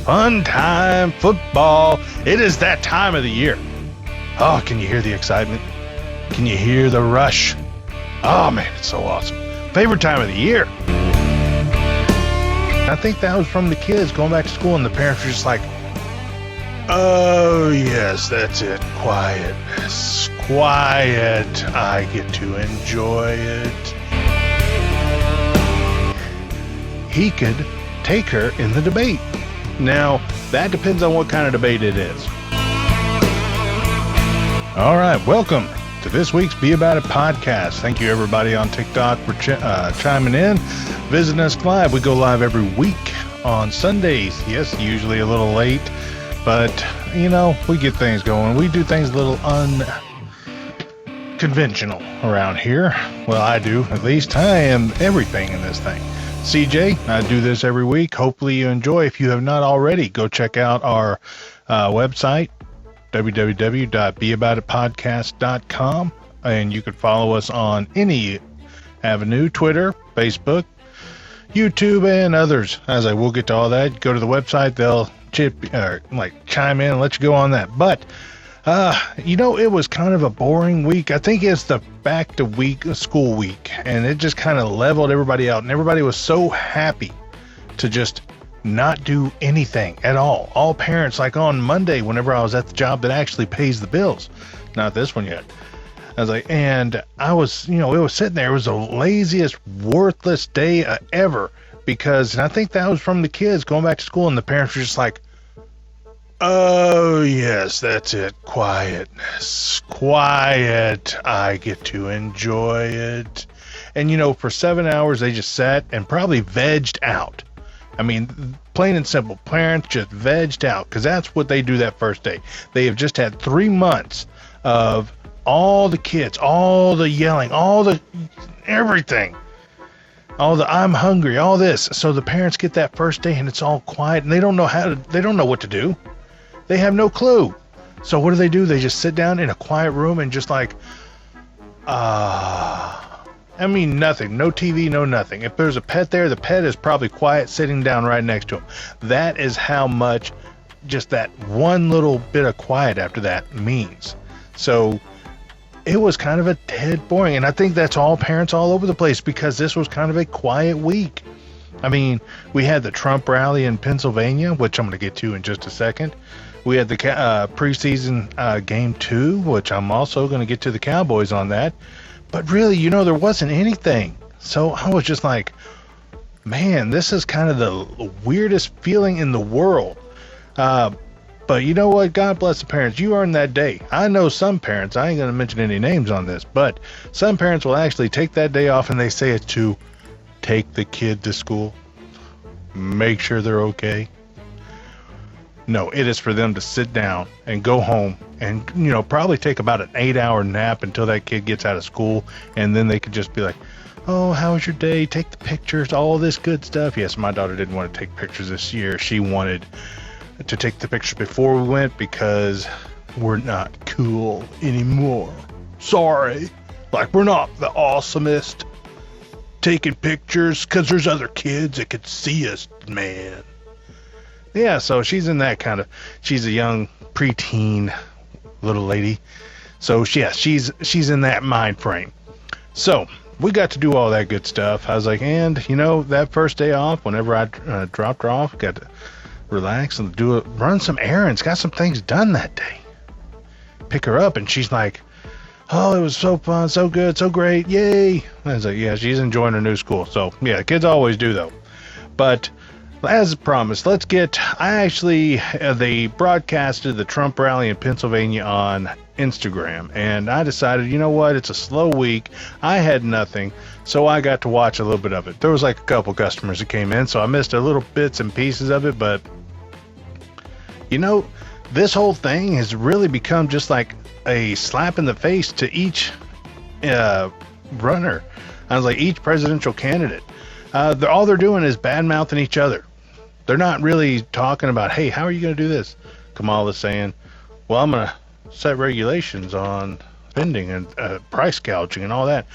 Fun time, football. It is that time of the year. Oh, can you hear the excitement? Can you hear the rush? Oh, man, it's so awesome. Favorite time of the year. I think that was from the kids going back to school, and the parents were just like, oh, yes, that's it. Quiet. Quiet. I get to enjoy it. He could take her in the debate. Now, that depends on what kind of debate it is. All right, welcome to this week's Be About It podcast. Thank you, everybody on TikTok, for chiming in, visiting us live. We go live every week on Sundays. Yes, usually a little late, but, you know, we get things going. We do things a little unconventional around here. Well, I do, at least. I am everything in this thing. CJ, I do this every week. Hopefully you enjoy. If you have not already, go check out our website, www.beaboutitpodcast.com, and you can follow us on any avenue, Twitter, Facebook, YouTube, and others. As I will get to all that, go to the website, they'll chime in and let you go on that. But it was kind of a boring week. I think it's the back to school week, and it just kind of leveled everybody out, and everybody was so happy to just not do anything at all. All parents, like on Monday, whenever I was at the job that actually pays the bills, not this one yet. I was like, and I was, it was sitting there. It was the laziest, worthless day ever, because, and I think that was from the kids going back to school, and the parents were just like, oh, yes, that's it. Quiet. Quiet. I get to enjoy it. And, for 7 hours, they just sat and probably vegged out. I mean, plain and simple, parents just vegged out, because that's what they do that first day. They have just had 3 months of all the kids, all the yelling, all the everything, all the I'm hungry, all this. So the parents get that first day and it's all quiet, and they don't know what to do. They have no clue. So what do? They just sit down in a quiet room and just like, nothing. No TV, no nothing. If there's a pet there, the pet is probably quiet, sitting down right next to him. That is how much just that one little bit of quiet after that means. So it was kind of a dead boring. And I think that's all parents all over the place, because this was kind of a quiet week. I mean, we had the Trump rally in Pennsylvania, which I'm going to get to in just a second. We had the preseason game 2, which I'm also going to get to the Cowboys on that. But really, there wasn't anything. So I was just like, man, this is kind of the weirdest feeling in the world. But you know what? God bless the parents. You earned that day. I know some parents, I ain't going to mention any names on this, but some parents will actually take that day off, and they say it's to take the kid to school, make sure they're okay. No, it is for them to sit down and go home and, probably take about an 8-hour nap until that kid gets out of school. And then they could just be like, oh, how was your day? Take the pictures, all this good stuff. Yes, my daughter didn't want to take pictures this year. She wanted to take the pictures before we went, because we're not cool anymore. Sorry. Like, we're not the awesomest taking pictures, because there's other kids that could see us, man. Yeah, so she's in that kind of, she's a young preteen little lady. So yeah, she's in that mind frame. So we got to do all that good stuff. I was like, and that first day off, whenever I dropped her off, got to relax and run some errands, got some things done that day. Pick her up, and she's like, oh, it was so fun, so good, so great, yay. I was like, yeah, she's enjoying her new school. So yeah, kids always do though. But as promised, they broadcasted the Trump rally in Pennsylvania on Instagram, and I decided, you know what, it's a slow week, I had nothing, so I got to watch a little bit of it. There was like a couple customers that came in, so I missed a little bits and pieces of it, but this whole thing has really become just like a slap in the face to each runner. I was like, each presidential candidate. All they're doing is bad-mouthing each other. They're not really talking about, hey, how are you going to do this? Kamala's saying, well, I'm going to set regulations on spending and price gouging and all that.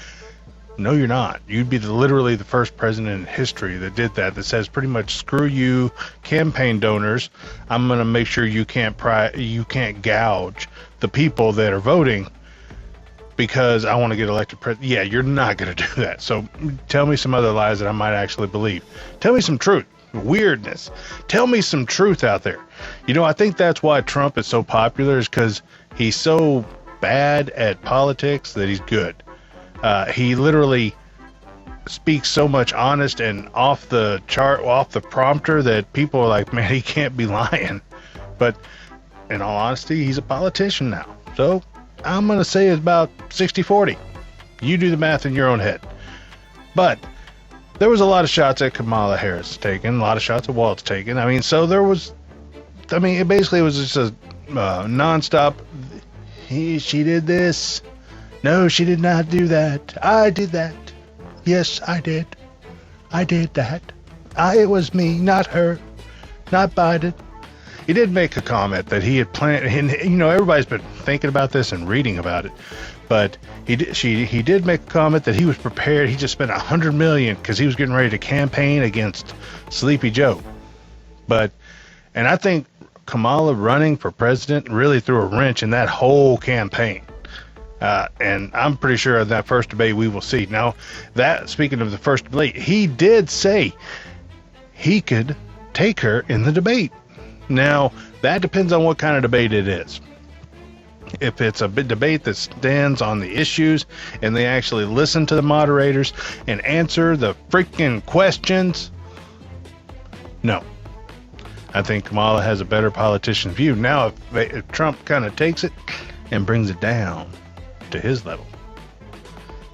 No, you're not. You'd be literally the first president in history that did that. That says pretty much, screw you, campaign donors. I'm going to make sure you can't gouge the people that are voting because I want to get elected president. Yeah, you're not going to do that. So tell me some other lies that I might actually believe. Tell me some truth. Weirdness. Tell me some truth out there. You know, I think that's why Trump is so popular, is because he's so bad at politics that he's good. He literally speaks so much honest and off the prompter that people are like, man, he can't be lying. But in all honesty, he's a politician now. So I'm going to say it's about 60-40. You do the math in your own head. But there was a lot of shots at Kamala Harris taken, a lot of shots at Waltz taken. I mean, so there was, I mean, it basically was just a nonstop, she did this. No, she did not do that. I did that. Yes, I did. I did that. It was me, not her, not Biden. He did make a comment that he had planned, and you know, everybody's been thinking about this and reading about it, but he did make a comment that he was prepared. He just spent $100 million because he was getting ready to campaign against Sleepy Joe. And I think Kamala running for president really threw a wrench in that whole campaign. And I'm pretty sure in that first debate we will see. Now, speaking of the first debate, he did say he could take her in the debate. Now, that depends on what kind of debate it is. If it's a debate that stands on the issues and they actually listen to the moderators and answer the freaking questions, no. I think Kamala has a better politician view. Now, if Trump kind of takes it and brings it down to his level,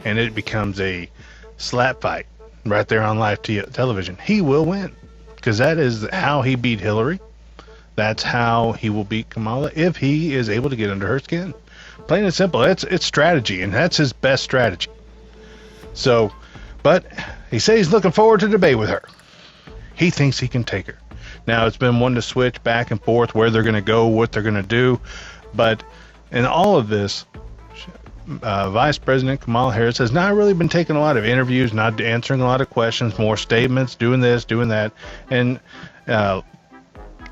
and it becomes a slap fight right there on live television, he will win, because that is how he beat Hillary. That's how he will beat Kamala, if he is able to get under her skin. Plain and simple. It's strategy, and that's his best strategy. So, but he says he's looking forward to debate with her. He thinks he can take her. Now, it's been one to switch back and forth where they're going to go, what they're going to do, but in all of this, Vice President Kamala Harris has not really been taking a lot of interviews, not answering a lot of questions, more statements, doing this, doing that, and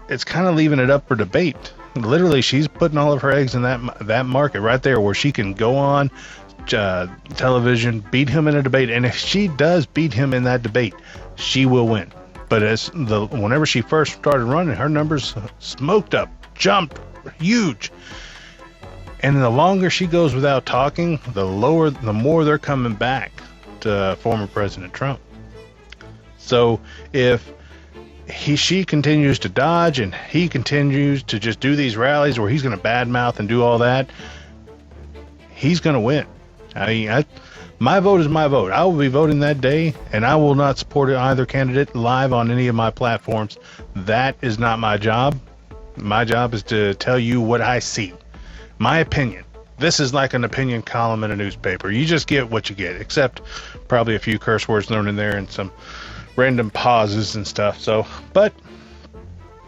it's kind of leaving it up for debate. Literally, she's putting all of her eggs in that market right there, where she can go on television, beat him in a debate, and if she does beat him in that debate, she will win. But whenever she first started running, her numbers smoked up, jumped huge. And the longer she goes without talking, the more they're coming back to former President Trump. So if she continues to dodge and he continues to just do these rallies where he's going to badmouth and do all that, he's going to win. I mean, my vote is my vote. I will be voting that day, and I will not support either candidate live on any of my platforms. That is not my job. My job is to tell you what I see. My opinion. This is like an opinion column in a newspaper. You just get what you get, except probably a few curse words thrown in there and some random pauses and stuff. So, but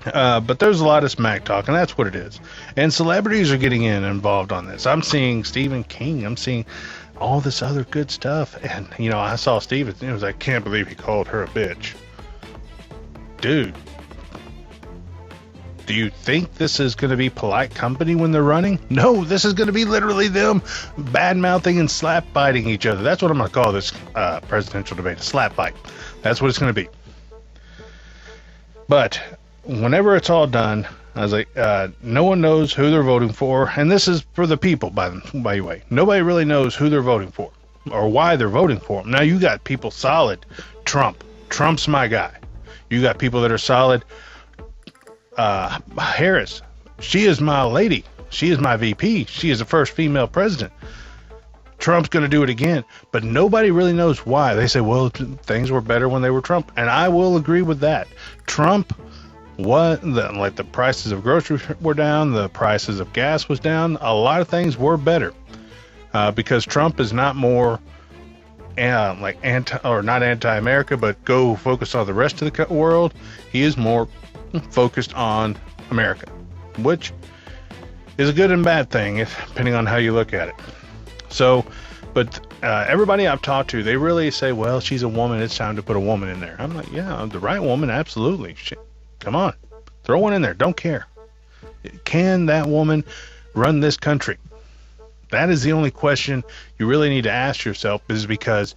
there's a lot of smack talk, and that's what it is. And celebrities are getting involved on this. I'm seeing Stephen King. I'm seeing all this other good stuff. And, you know, I saw Stephen. It was like, I can't believe he called her a bitch. Dude. Do you think this is going to be polite company when they're running? No, this is going to be literally them bad-mouthing and slap-biting each other. That's what I'm going to call this presidential debate, a slap fight. That's what it's going to be. But whenever it's all done, I was like, no one knows who they're voting for. And this is for the people, by the way. Nobody really knows who they're voting for or why they're voting for them. Now, you got people solid. Trump. Trump's my guy. You got people that are solid. Harris, she is my lady. She is my VP. She is the first female president. Trump's going to do it again, but nobody really knows why. They say, well, things were better when they were Trump, and I will agree with that. Trump, the prices of groceries were down, the prices of gas was down. A lot of things were better because Trump is not more not anti-America, but go focus on the rest of the world. He is more focused on America, which is a good and bad thing, depending on how you look at it. So, but everybody I've talked to, they really say, well, she's a woman. It's time to put a woman in there. I'm like, yeah, the right woman. Absolutely. Shit. Come on. Throw one in there. Don't care. Can that woman run this country? That is the only question you really need to ask yourself, is because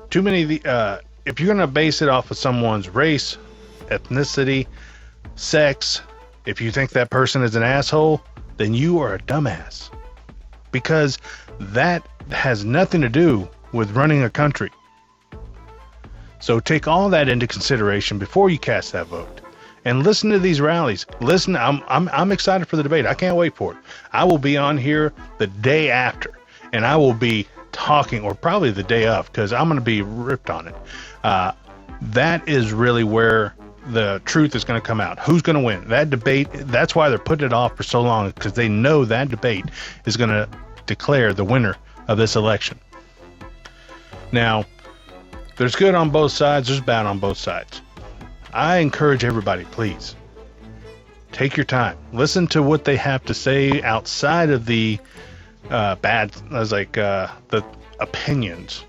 too many of the, if you're going to base it off of someone's race, ethnicity, sex, if you think that person is an asshole, then you are a dumbass, because that has nothing to do with running a country. So take all that into consideration before you cast that vote, and listen to these rallies. Listen, I'm excited for the debate. I can't wait for it. I will be on here the day after, and I will be talking, or probably the day of, because I'm going to be ripped on it. That is really where the truth is going to come out. Who's going to win that debate? That's why they're putting it off for so long, because they know that debate is going to declare the winner of this election. Now, there's good on both sides, there's bad on both sides. I encourage everybody, please take your time, listen to what they have to say outside of the the opinions.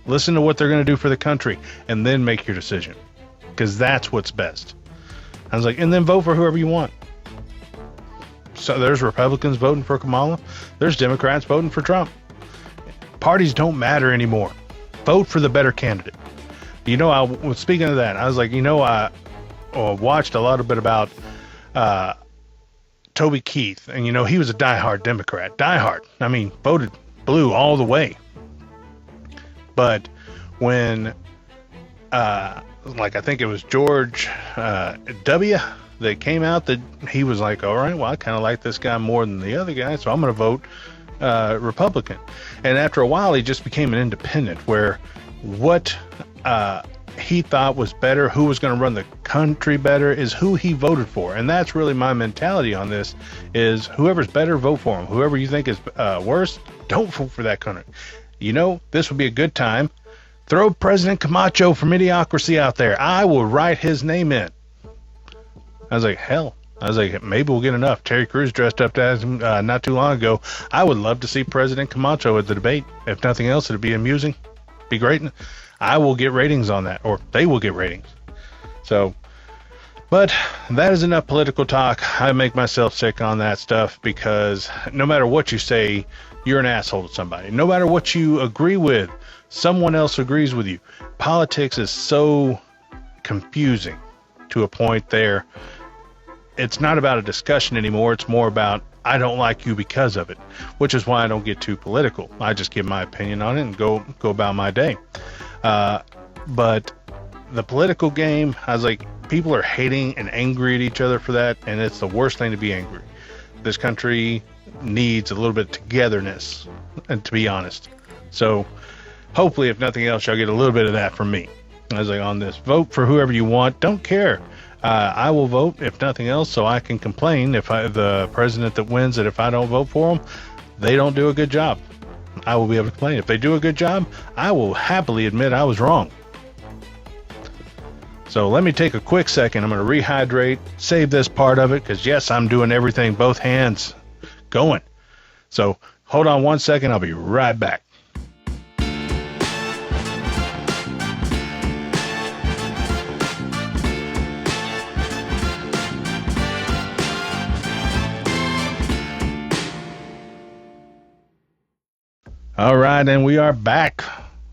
Listen to what they're going to do for the country, and then make your decision, because that's what's best. I was like, and then vote for whoever you want. So there's Republicans voting for Kamala, there's Democrats voting for Trump. Parties don't matter anymore. Vote for the better candidate. You know, I was speaking of that. I was like, I watched a lot about Toby Keith, and he was a diehard Democrat. Diehard. I mean, voted blue all the way. But when, I think it was George W. that came out, that he was like, all right, well, I kind of like this guy more than the other guy, so I'm going to vote Republican. And after a while, he just became an independent, where what he thought was better, who was going to run the country better, is who he voted for. And that's really my mentality on this, is whoever's better, vote for him. Whoever you think is worse, don't vote for that country. This would be a good time. Throw President Camacho from Idiocracy out there. I will write his name in. I was like, hell. I was like, maybe we'll get enough. Terry Crews dressed up as him not too long ago. I would love to see President Camacho at the debate. If nothing else, it'd be amusing. Be great. I will get ratings on that, or they will get ratings. So, but that is enough political talk. I make myself sick on that stuff, because no matter what you say, you're an asshole to somebody. No matter what you agree with, someone else agrees with you. Politics is so confusing to a point there. It's not about a discussion anymore. It's more about, I don't like you because of it, which is why I don't get too political. I just give my opinion on it and go about my day. But the political game, I was like, people are hating and angry at each other for that, and it's the worst thing to be angry. This country needs a little bit of togetherness, and to be honest. So hopefully, if nothing else, y'all get a little bit of that from me. I was like, on this, vote for whoever you want. Don't care. I will vote, if nothing else, so I can complain if the president that wins, that if I don't vote for them, they don't do a good job. I will be able to complain. If they do a good job, I will happily admit I was wrong. So let me take a quick second. I'm going to rehydrate, save this part of it, because yes, I'm doing everything, both hands going. So hold on one second. I'll be right back. All right, and we are back.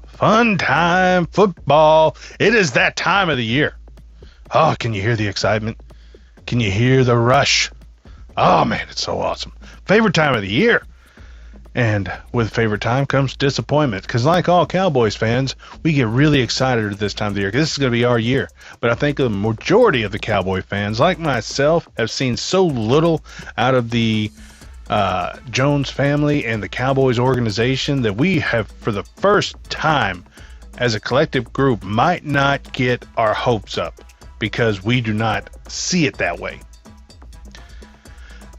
Fun time, football. It is that time of the year. Oh, can you hear the excitement? Can you hear the rush? Oh, man, it's so awesome. Favorite time of the year. And with favorite time comes disappointment, because like all Cowboys fans, we get really excited at this time of the year, because this is going to be our year. But I think the majority of the Cowboy fans, like myself, have seen so little out of the Jones family and the Cowboys organization that we have, for the first time as a collective group, might not get our hopes up, because we do not see it that way.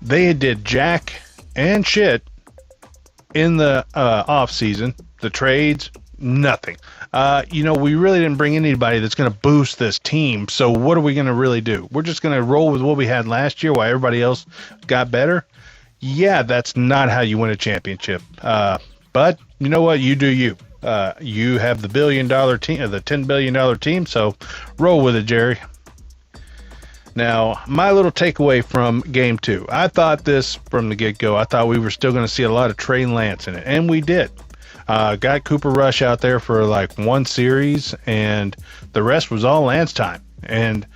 They did jack and shit in the off season, the trades, nothing. We really didn't bring anybody that's going to boost this team. So what are we going to really do? We're just going to roll with what we had last year while everybody else got better. Yeah, that's not how you win a championship. But you know what? You do you. You have the $1 billion team, the $10 billion team, so roll with it, Jerry. Now, my little takeaway from Game 2. I thought this from the get-go. I thought we were still going to see a lot of Trey Lance in it, and we did. Got Cooper Rush out there for like one series, and the rest was all Lance time. And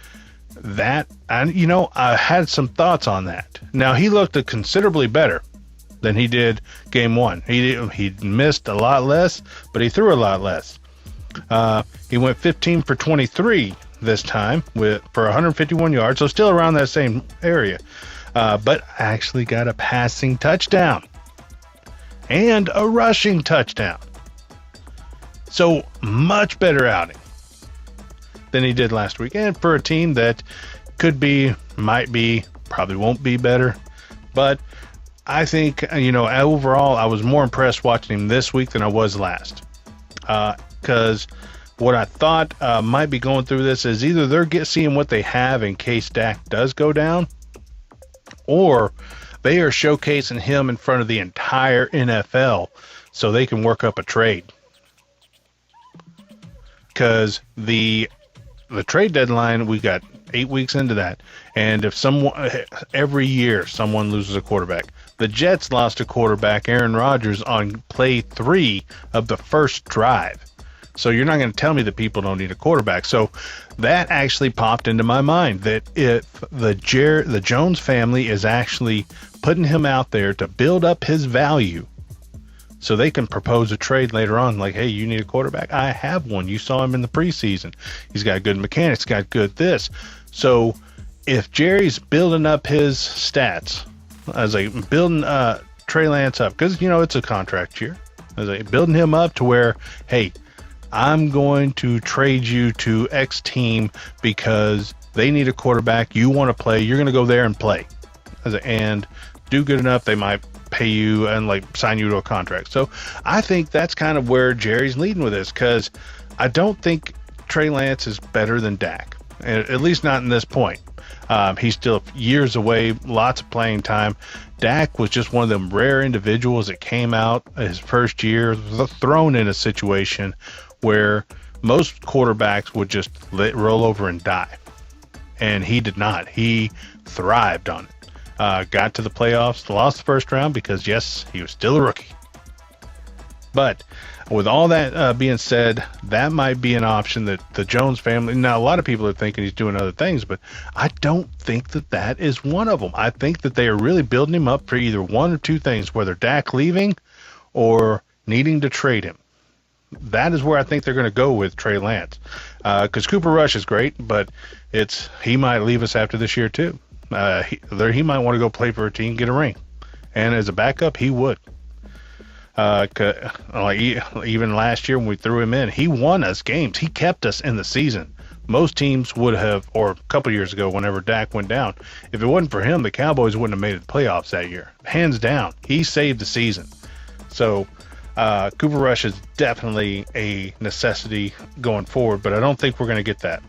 that, I had some thoughts on that. Now, he looked considerably better than he did Game 1. He missed a lot less, but he threw a lot less. He went 15 for 23 this time for 151 yards, so still around that same area. But actually got a passing touchdown and a rushing touchdown. So much better outing than he did last week. And for a team that could be, might be, probably won't be better. But I think, overall, I was more impressed watching him this week than I was last. Because what I thought might be going through this is either they're seeing what they have in case Dak does go down, or they are showcasing him in front of the entire NFL so they can work up a trade. Because the trade deadline, we got 8 weeks into that, and if every year someone loses a quarterback. The Jets lost a quarterback, Aaron Rodgers, on play 3 of the first drive. So you're not going to tell me that people don't need a quarterback. So that actually popped into my mind, that if the Jones family is actually putting him out there to build up his value so they can propose a trade later on, like, hey, you need a quarterback? I have one. You saw him in the preseason. He's got good mechanics, got good this. So if Jerry's building up his stats, as building Trey Lance up, because, it's a contract year, as building him up to where, hey, I'm going to trade you to X team because they need a quarterback. You want to play. You're going to go there and play. And do good enough, they might pay you and sign you to a contract. So I think that's kind of where Jerry's leading with this, because I don't think Trey Lance is better than Dak, at least not in this point. He's still years away, lots of playing time. Dak was just one of them rare individuals that came out his first year thrown in a situation where most quarterbacks would just roll over and die. And he did not. He thrived on it. Got to the playoffs, lost the first round because, yes, he was still a rookie. But with all that being said, that might be an option that the Jones family... Now, a lot of people are thinking he's doing other things, but I don't think that is one of them. I think that they are really building him up for either one or two things, whether Dak leaving or needing to trade him. That is where I think they're going to go with Trey Lance. Because Cooper Rush is great, but he might leave us after this year too. He might want to go play for a team, get a ring. And as a backup, he would. Even last year when we threw him in, he won us games. He kept us in the season. Most teams would have, or a couple years ago whenever Dak went down, if it wasn't for him, the Cowboys wouldn't have made the playoffs that year. Hands down, he saved the season. So Cooper Rush is definitely a necessity going forward, but I don't think we're going to get that.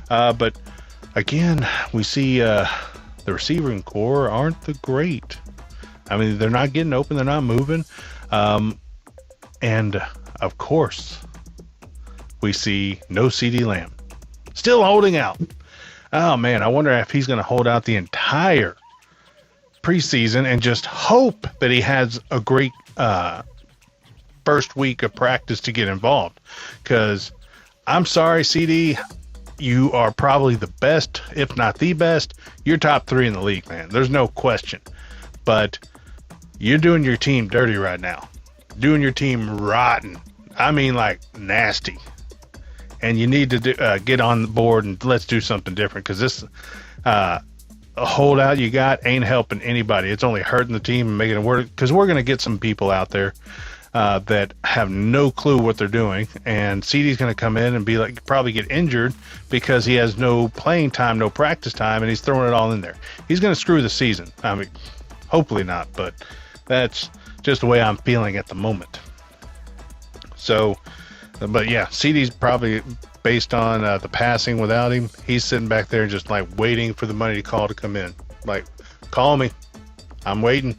But again, we see the receiving core aren't the great. I mean, they're not getting open, they're not moving. And of course, we see no CeeDee Lamb. Still holding out. Oh man, I wonder if he's going to hold out the entire preseason and just hope that he has a great first week of practice to get involved. Because I'm sorry, CD, you are probably the best, if not the best. You're top 3 in the league, man. There's no question. But you're doing your team dirty right now. Doing your team rotten. I mean, nasty. And you need to get on the board and let's do something different, because this holdout you got ain't helping anybody. It's only hurting the team and making it work, because we're going to get some people out there that have no clue what they're doing, and CD's going to come in and probably get injured because he has no playing time, no practice time, and he's throwing it all in there. He's going to screw the season. I mean, hopefully not, but that's just the way I'm feeling at the moment. So, but yeah, CD's probably, based on the passing without him, he's sitting back there just waiting for the money to call to come in. Call me. I'm waiting.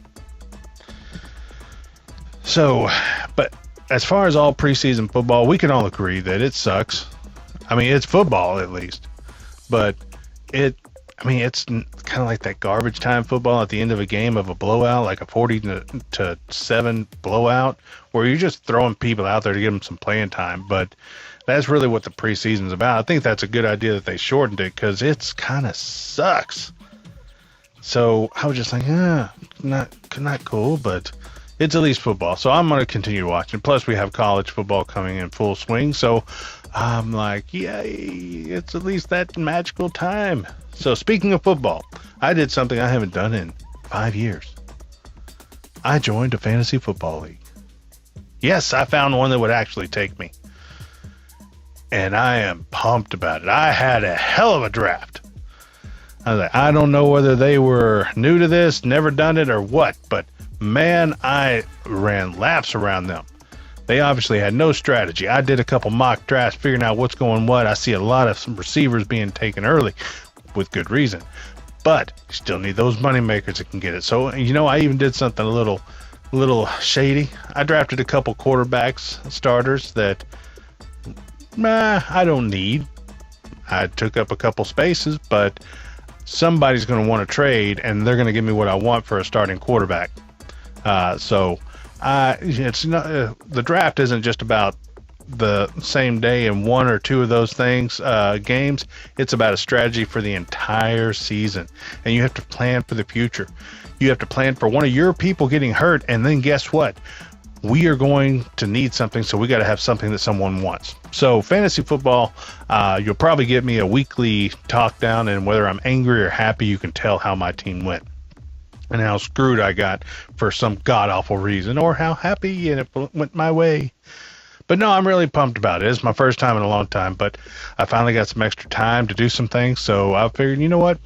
So, but as far as all preseason football, we can all agree that it sucks. I mean, it's football at least, but it's kind of like that garbage time football at the end of a game of a blowout, like a 40-7 blowout, where you're just throwing people out there to give them some playing time. But that's really what the preseason's about. I think that's a good idea that they shortened it because it's kind of sucks. So I was just like, not cool, but it's at least football. So I'm going to continue watching. Plus, we have college football coming in full swing. So I'm like, yay, it's at least that magical time. So speaking of football, I did something I haven't done in 5 years. I joined a fantasy football league. Yes, I found one that would actually take me. And I am pumped about it. I had a hell of a draft. I was like, I don't know whether they were new to this, never done it, or what, but man, I ran laps around them. They obviously had no strategy. I did a couple mock drafts, figuring out what's going what. I see a lot of some receivers being taken early, with good reason. But you still need those money makers that can get it. So, I even did something a little shady. I drafted a couple quarterbacks, starters that I don't need. I took up a couple spaces, but somebody's going to want to trade, and they're going to give me what I want for a starting quarterback. It's not the draft isn't just about the same day in one or two of those games. It's about a strategy for the entire season, and you have to plan for the future. You have to plan for one of your people getting hurt, and then guess what? We are going to need something, so we got to have something that someone wants. So fantasy football, you'll probably get me a weekly talk down, and whether I'm angry or happy, you can tell how my team went and how screwed I got for some god-awful reason, or how happy and it went my way. But no, I'm really pumped about it. It's my first time in a long time, but I finally got some extra time to do some things, so I figured, you know what?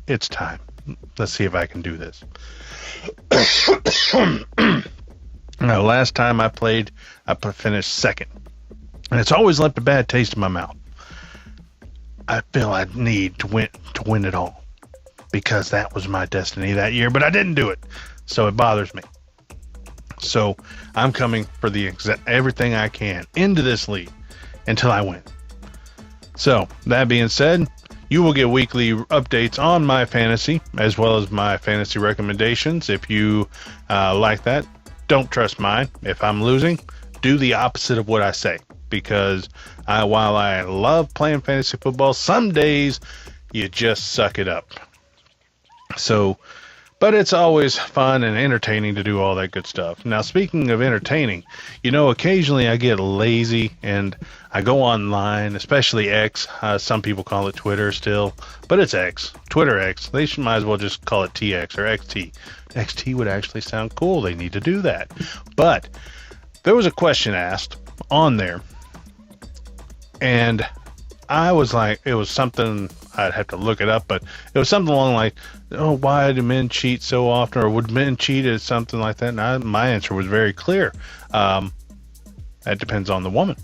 It's time. Let's see if I can do this. Now, last time I played, I finished second. And it's always left a bad taste in my mouth. I feel I need to win it all, because that was my destiny that year, but I didn't do it. So it bothers me. So I'm coming for everything I can into this league until I win. So that being said, you will get weekly updates on my fantasy as well as my fantasy recommendations. If you like that, don't trust mine. If I'm losing, do the opposite of what I say, because while I love playing fantasy football, some days you just suck it up. So, but it's always fun and entertaining to do all that good stuff. Now, speaking of entertaining, occasionally I get lazy and I go online, especially X. Some people call it Twitter still, but it's X. Twitter X. They might as well just call it TX or XT. XT would actually sound cool. They need to do that. But there was a question asked on there, and I was like, it was something, I'd have to look it up, but it was something along like, oh, why do men cheat so often, or would men cheat, or something like that? And my answer was very clear. That depends on the woman.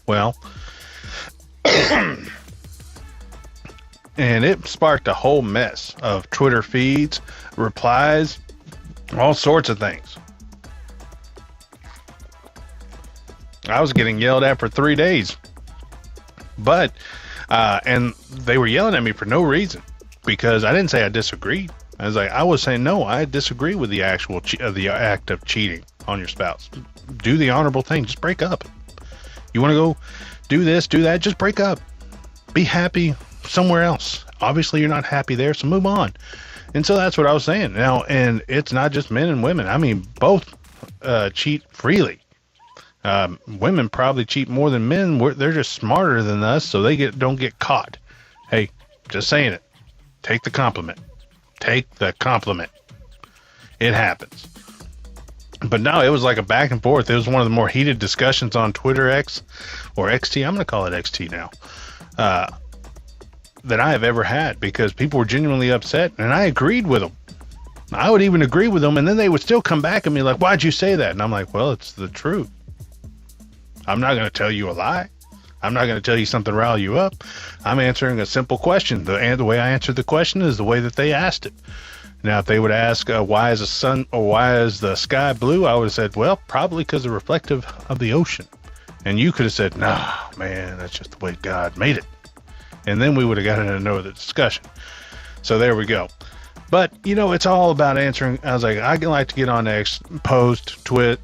Well, and it sparked a whole mess of Twitter feeds, replies, all sorts of things. I was getting yelled at for 3 days. But, and they were yelling at me for no reason, because I didn't say I disagreed. I was saying, no, I disagree with the actual the act of cheating on your spouse. Do the honorable thing. Just break up. You want to go do this, do that, just break up. Be happy somewhere else. Obviously, you're not happy there, so move on. And so that's what I was saying. Now, and it's not just men and women. I mean, both cheat freely. Women probably cheat more than men. They're just smarter than us, so they don't get caught. Hey, just saying it. Take the compliment. Take the compliment. It happens. But no, it was like a back and forth. It was one of the more heated discussions on Twitter X, or XT. I'm going to call it XT now. That I have ever had, because people were genuinely upset, and I agreed with them. I would even agree with them, and then they would still come back at me like, why'd you say that? And I'm like, well, it's the truth. I'm not going to tell you a lie. I'm not going to tell you something to rile you up. I'm answering a simple question. The way I answered the question is the way that they asked it. Now, if they would ask why is the sun or why is the sky blue, I would have said, well, probably because of reflective of the ocean. And you could have said, nah, man, that's just the way God made it. And then we would have gotten into another discussion. So there we go. But, it's all about answering. I was like, I like to get on X, post, tweet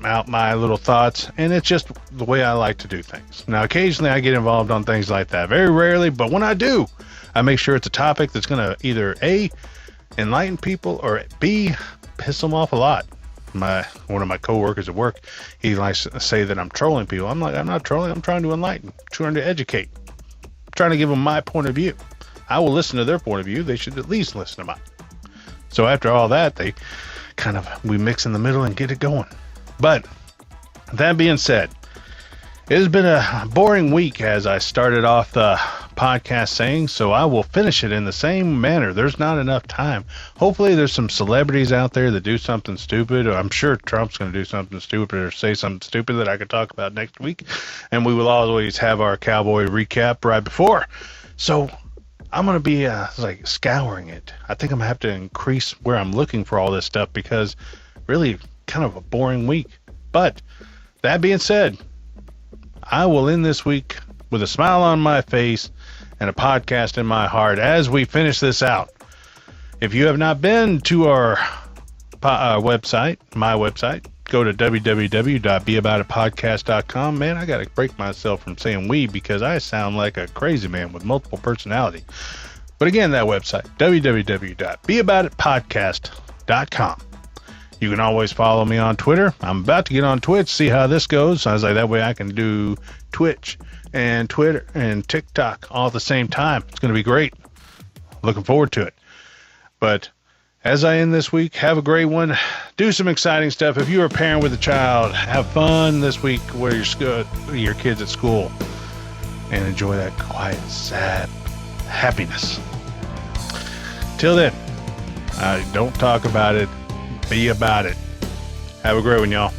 out my little thoughts. And it's just the way I like to do things. Now, occasionally I get involved on things like that. Very rarely, but when I do, I make sure it's a topic that's going to either A, enlighten people, or B, piss them off a lot. One of my coworkers at work, he likes to say that I'm trolling people. I'm like, I'm not trolling. I'm trying to enlighten, trying to educate, trying to give them my point of view. I will listen to their point of view. They should at least listen to mine. So after all that, we mix in the middle and get it going. But that being said, it has been a boring week as I started off the podcast saying, so I will finish it in the same manner. There's not enough time. Hopefully there's some celebrities out there that do something stupid. I'm sure Trump's going to do something stupid or say something stupid that I could talk about next week. And we will always have our cowboy recap right before. So I'm going to be scouring it. I think I'm going to have to increase where I'm looking for all this stuff because really kind of a boring week. But that being said, I will end this week with a smile on my face and a podcast in my heart as we finish this out. If you have not been to our website, my website, go to www.beaboutitpodcast.com. Man, I got to break myself from saying we because I sound like a crazy man with multiple personality. But again, that website, www.beaboutitpodcast.com. You can always follow me on Twitter. I'm about to get on Twitch, see how this goes. I was like, that way I can do Twitch and Twitter and TikTok all at the same time. It's going to be great. Looking forward to it. But as I end this week, have a great one. Do some exciting stuff. If you're a parent with a child, have fun this week where your kids at school and enjoy that quiet, sad happiness. Till then, don't talk about it. Be about it. Have a great one, y'all.